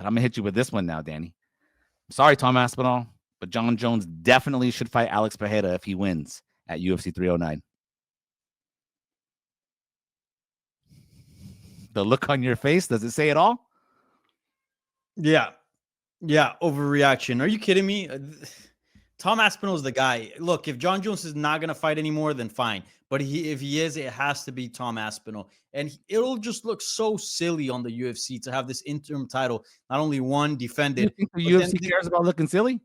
But I'm going to hit you with this one now, Danny. Sorry, Tom Aspinall, but Jon Jones definitely should fight Alex Pereira if he wins at UFC 309. The look on your face, does it say it all? Yeah. Overreaction. Are you kidding me? Tom Aspinall is the guy. Look, if Jon Jones is not going to fight anymore, then fine. But if he is, it has to be Tom Aspinall. And it'll just look so silly on the UFC to have this interim title, not only won, defended. You think the UFC cares about looking silly?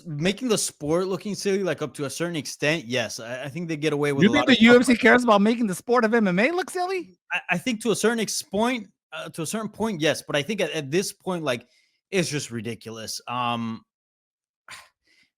Making the sport looking silly, like up to a certain extent, yes. I think they get away with You think the UFC cares about making the sport of MMA look silly? I think to a certain point, yes. But I think at this point, like, it's just ridiculous.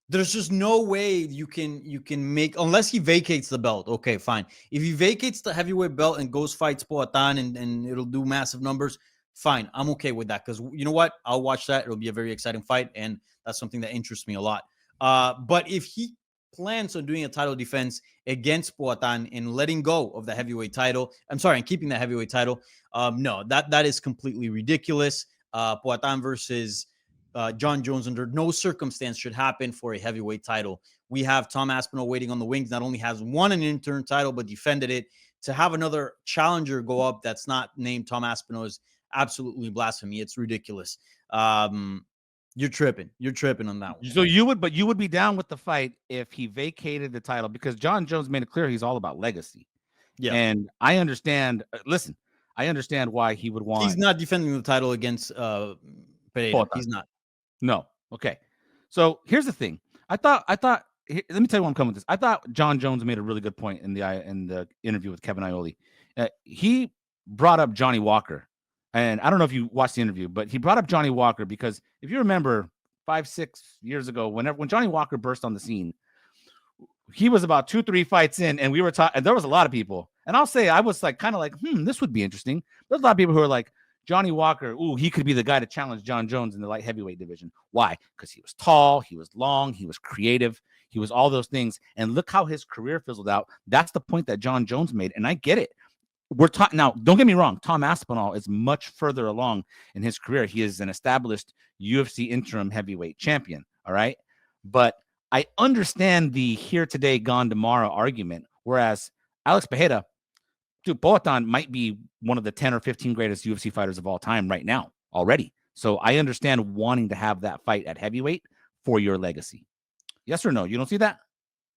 There's just no way you can make, unless he vacates the belt. Okay, fine. If he vacates the heavyweight belt and goes fights Poatan and it'll do massive numbers, fine. I'm okay with that, because you know what? I'll watch that. It'll be a very exciting fight, and that's something that interests me a lot. But if he plans on doing a title defense against Poatan and letting go of the heavyweight title, I'm sorry, and keeping the heavyweight title, no, that is completely ridiculous. Poatan versus Jon Jones under no circumstance should happen for a heavyweight title. We have Tom Aspinall waiting on the wings. Not only has won an interim title, but defended it. To have another challenger go up that's not named Tom Aspinall is absolutely blasphemy. It's ridiculous. You're tripping. You're tripping on that one. So you would be down with the fight if he vacated the title, because Jon Jones made it clear he's all about legacy. Yeah. And I understand. Listen, I understand why he would want. He's not defending the title against Pereira. He's not. No. Okay. So here's the thing. I thought. Let me tell you where I'm coming with this. I thought Jon Jones made a really good point in the interview with Kevin Iole. He brought up Johnny Walker. And I don't know if you watched the interview, but he brought up Johnny Walker because if you remember 5-6 years ago, when Johnny Walker burst on the scene, he was about 2-3 fights in, and we were talking, and there was a lot of people. And I'll say, I was like, kind of like, this would be interesting. There's a lot of people who are like, Johnny Walker, he could be the guy to challenge Jon Jones in the light heavyweight division. Why? Because he was tall, he was long, he was creative, he was all those things. And look how his career fizzled out. That's the point that Jon Jones made, and I get it. We're talking now. Don't get me wrong. Tom Aspinall is much further along in his career. He is an established UFC interim heavyweight champion. All right, but I understand the here today, gone tomorrow argument. Whereas Alex Pereira, dude, Poatan might be one of the 10 or 15 greatest UFC fighters of all time right now already. So I understand wanting to have that fight at heavyweight for your legacy. Yes or no? You don't see that?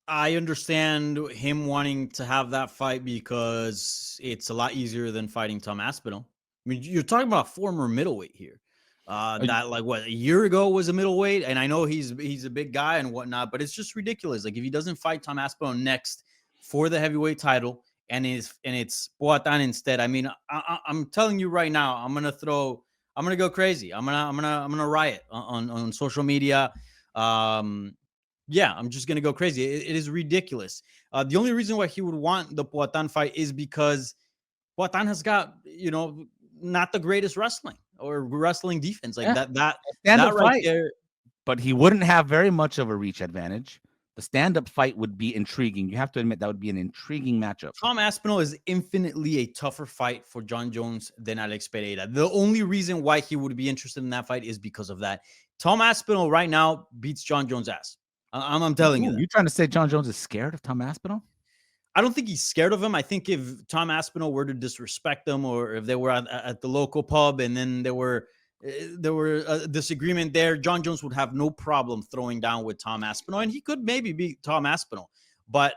I understand him wanting to have that fight because it's a lot easier than fighting Tom Aspinall. I mean, you're talking about a former middleweight here. That, like, what, a year ago was a middleweight, and I know he's a big guy and whatnot, but it's just ridiculous. Like, if he doesn't fight Tom Aspinall next for the heavyweight title and it's Poatan instead, I mean, I'm telling you right now, I'm gonna go crazy. I'm gonna riot on social media. Yeah, I'm just going to go crazy. It is ridiculous. The only reason why he would want the Poatan fight is because Poatan has got, not the greatest wrestling or wrestling defense. Like that right fight there. But he wouldn't have very much of a reach advantage. The stand-up fight would be intriguing. You have to admit that would be an intriguing matchup. Tom Aspinall is infinitely a tougher fight for Jon Jones than Alex Pereira. The only reason why he would be interested in that fight is because of that. Tom Aspinall right now beats Jon Jones' ass. I'm telling you. You're trying to say Jon Jones is scared of Tom Aspinall? I don't think he's scared of him. I think if Tom Aspinall were to disrespect him, or if they were at the local pub and then there were a disagreement there, Jon Jones would have no problem throwing down with Tom Aspinall, and he could maybe beat Tom Aspinall. But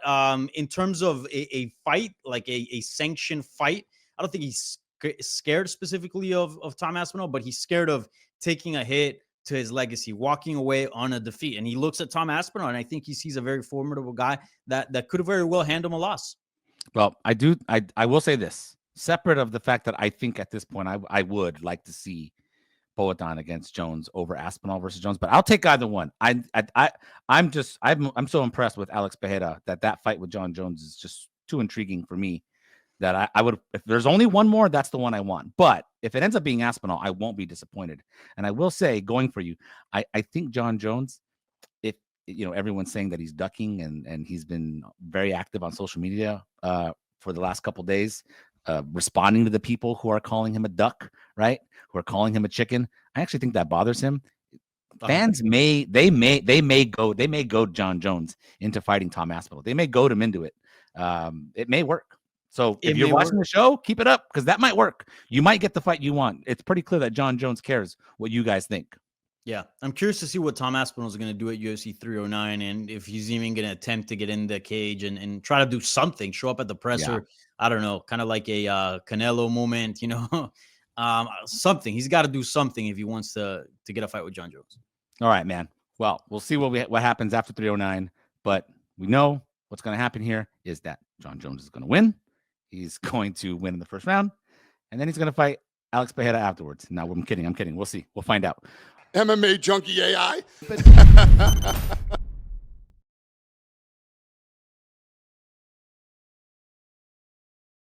in terms of a fight, like a sanctioned fight, I don't think he's scared specifically of Tom Aspinall, but he's scared of taking a hit to his legacy, walking away on a defeat. And he looks at Tom Aspinall, and I think he sees a very formidable guy that could very well hand him a loss. Well, I will say this, separate of the fact that I think at this point I would like to see Poatan against Jones over Aspinall versus Jones, but I'll take either one. I'm so impressed with Alex Pereira that fight with Jon Jones is just too intriguing for me. That I would, if there's only one more, that's the one I want. But if it ends up being Aspinall, I won't be disappointed. And I will say, going for you, I think Jon Jones, if everyone's saying that he's ducking and he's been very active on social media for the last couple of days, responding to the people who are calling him a duck, right? who are calling him a chicken. I actually think that bothers him. Uh-huh. Fans may goad Jon Jones into fighting Tom Aspinall. They may goad him into it. It may work. So if you're watching the show, keep it up because that might work. You might get the fight you want. It's pretty clear that Jon Jones cares what you guys think. Yeah, I'm curious to see what Tom Aspinall is going to do at UFC 309 and if he's even going to attempt to get in the cage and try to do something, show up at the presser. Yeah. I don't know, kind of like a Canelo moment, you know, something. He's got to do something if he wants to get a fight with Jon Jones. All right, man. Well, we'll see what happens after 309, but we know what's going to happen here is that Jon Jones is going to win. He's going to win in the first round, and then he's going to fight Alex Pereira afterwards. No, I'm kidding. We'll see. We'll find out. MMA Junkie AI.